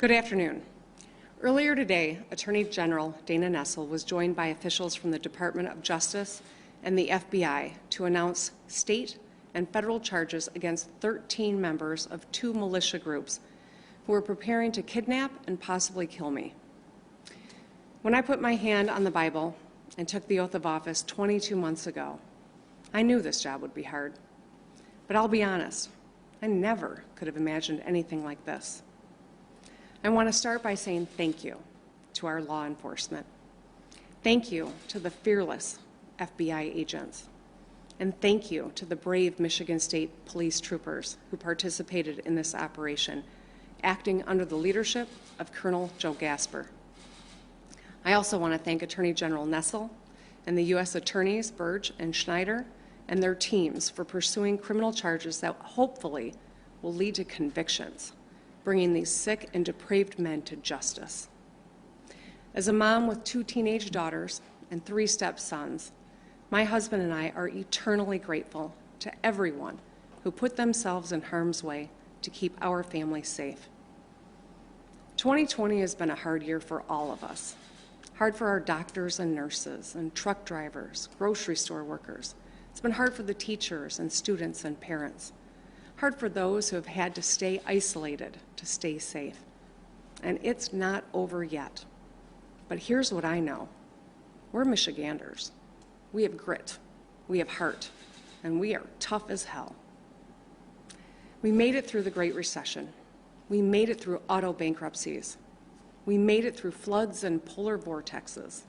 Good afternoon. Earlier today, Attorney General Dana Nessel was joined by officials from the Department of Justice and the FBI to announce state and federal charges against 13 members of 2 militia groups who were preparing to kidnap and possibly kill me. When I put my hand on the Bible and took the oath of office 22 months ago, I knew this job would be hard. But I'll be honest, I never could have imagined anything like this. I want to start by saying thank you to our law enforcement. Thank you to the fearless FBI agents. And thank you to the brave Michigan State Police troopers who participated in this operation, acting under the leadership of Colonel Joe Gasper. I also want to thank Attorney General Nessel and the U.S. Attorneys Burge and Schneider and their teams for pursuing criminal charges that hopefully will lead to convictions, bringing these sick and depraved men to justice. As a mom with 2 teenage daughters and 3 stepsons, my husband and I are eternally grateful to everyone who put themselves in harm's way to keep our family safe. 2020 has been a hard year for all of us. Hard for our doctors and nurses and truck drivers, grocery store workers. It's been hard for the teachers and students and parents. Hard for those who have had to stay isolated to stay safe. And it's not over yet. But here's what I know. We're Michiganders. We have grit, we have heart, and we are tough as hell. We made it through the Great Recession. We made it through auto bankruptcies. We made it through floods and polar vortexes.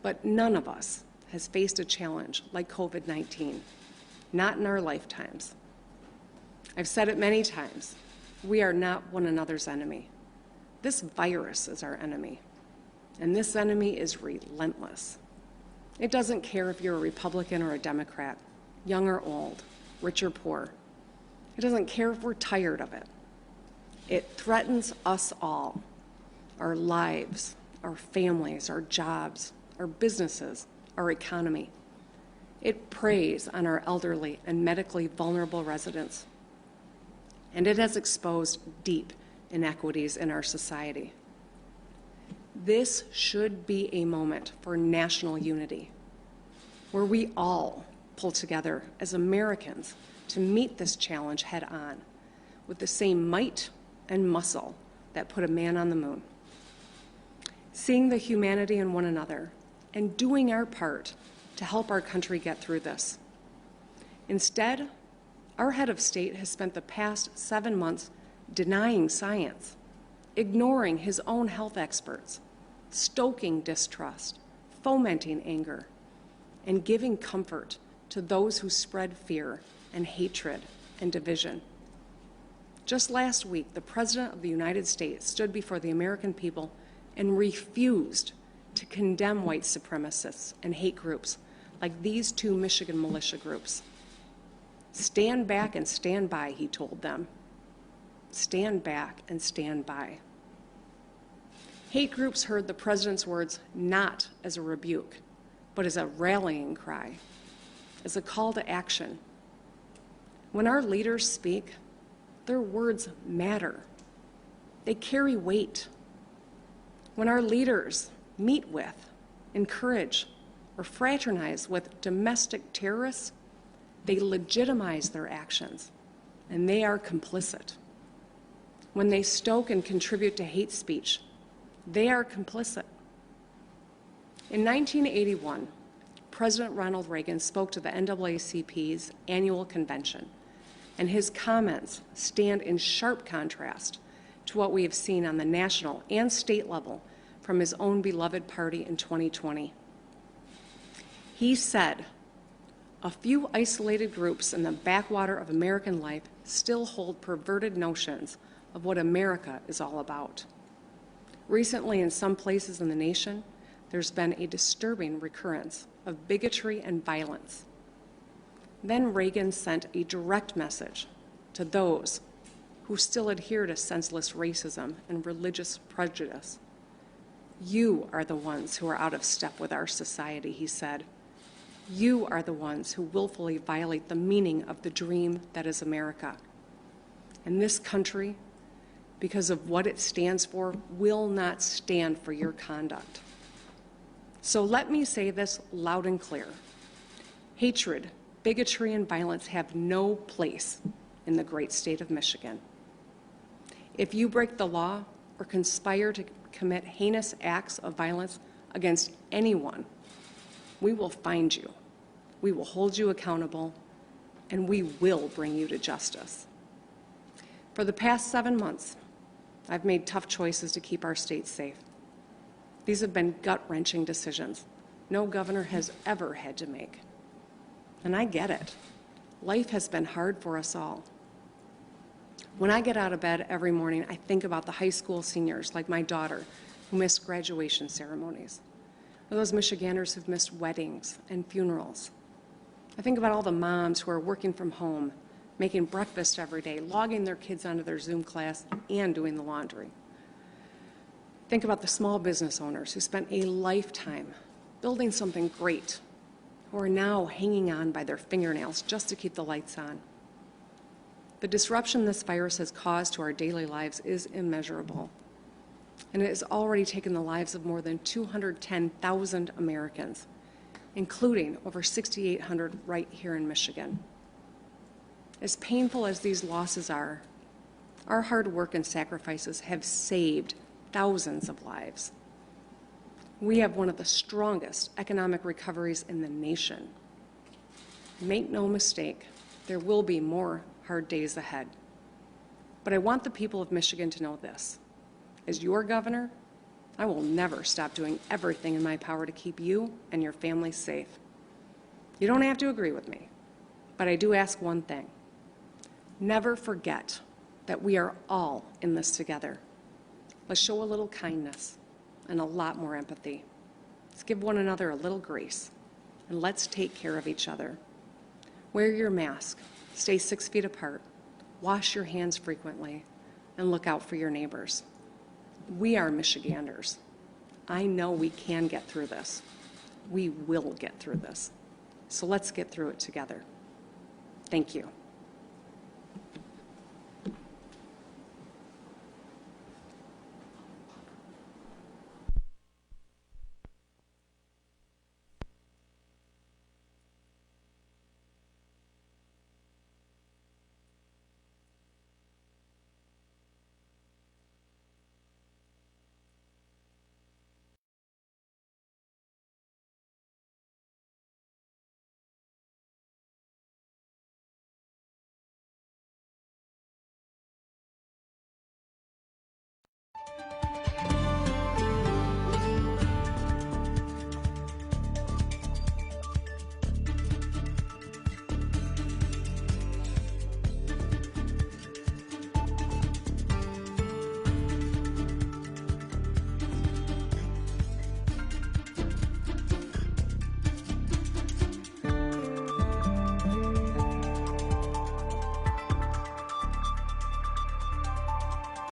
But none of us has faced a challenge like COVID-19, not in our lifetimes. I've said it many times, we are not one another's enemy. This virus is our enemy, and this enemy is relentless. It doesn't care if you're a Republican or a Democrat, young or old, rich or poor. It doesn't care if we're tired of it. It threatens us all, our lives, our families, our jobs, our businesses, our economy. It preys on our elderly and medically vulnerable residents. And it has exposed deep inequities in our society. This should be a moment for national unity, where we all pull together as Americans to meet this challenge head on with the same might and muscle that put a man on the moon. Seeing the humanity in one another and doing our part to help our country get through this. Instead, our head of state has spent the past 7 months denying science, ignoring his own health experts, stoking distrust, fomenting anger, and giving comfort to those who spread fear and hatred and division. Just last week, the President of the United States stood before the American people and refused to condemn white supremacists and hate groups like these 2 Michigan militia groups. Stand back and stand by, he told them. Stand back and stand by. Hate groups heard the president's words not as a rebuke, but as a rallying cry, as a call to action. When our leaders speak, their words matter. They carry weight. When our leaders meet with, encourage, or fraternize with domestic terrorists, they legitimize their actions, and they are complicit. When they stoke and contribute to hate speech, they are complicit. In 1981, President Ronald Reagan spoke to the NAACP's annual convention, and his comments stand in sharp contrast to what we have seen on the national and state level from his own beloved party in 2020. He said, "A few isolated groups in the backwater of American life still hold perverted notions of what America is all about. Recently, in some places in the nation, there's been a disturbing recurrence of bigotry and violence." Then Reagan sent a direct message to those who still adhere to senseless racism and religious prejudice. "You are the ones who are out of step with our society," he said. "You are the ones who willfully violate the meaning of the dream that is America. And this country because of what it stands for will not stand for your conduct. So let me say this loud and clear. Hatred, bigotry, and violence have no place in the great state of Michigan. If you break the law or conspire to commit heinous acts of violence against anyone, we will find you, we will hold you accountable, and we will bring you to justice. For the past 7 months, I've made tough choices to keep our state safe. These have been gut-wrenching decisions no governor has ever had to make. And I get it. Life has been hard for us all. When I get out of bed every morning, I think about the high school seniors, like my daughter, who missed graduation ceremonies, or those Michiganders who've missed weddings and funerals. I think about all the moms who are working from home, making breakfast every day, logging their kids onto their Zoom class, and doing the laundry. Think about the small business owners who spent a lifetime building something great, who are now hanging on by their fingernails just to keep the lights on. The disruption this virus has caused to our daily lives is immeasurable, and it has already taken the lives of more than 210,000 Americans, including over 6,800 right here in Michigan. As painful as these losses are, our hard work and sacrifices have saved thousands of lives. We have one of the strongest economic recoveries in the nation. Make no mistake, there will be more hard days ahead. But I want the people of Michigan to know this. As your governor, I will never stop doing everything in my power to keep you and your family safe. You don't have to agree with me, but I do ask one thing. Never forget that we are all in this together. Let's show a little kindness and a lot more empathy. Let's give one another a little grace, and let's take care of each other. Wear your mask, stay 6 feet apart, wash your hands frequently, and look out for your neighbors. We are Michiganders. I know we can get through this. We will get through this. So let's get through it together. Thank you.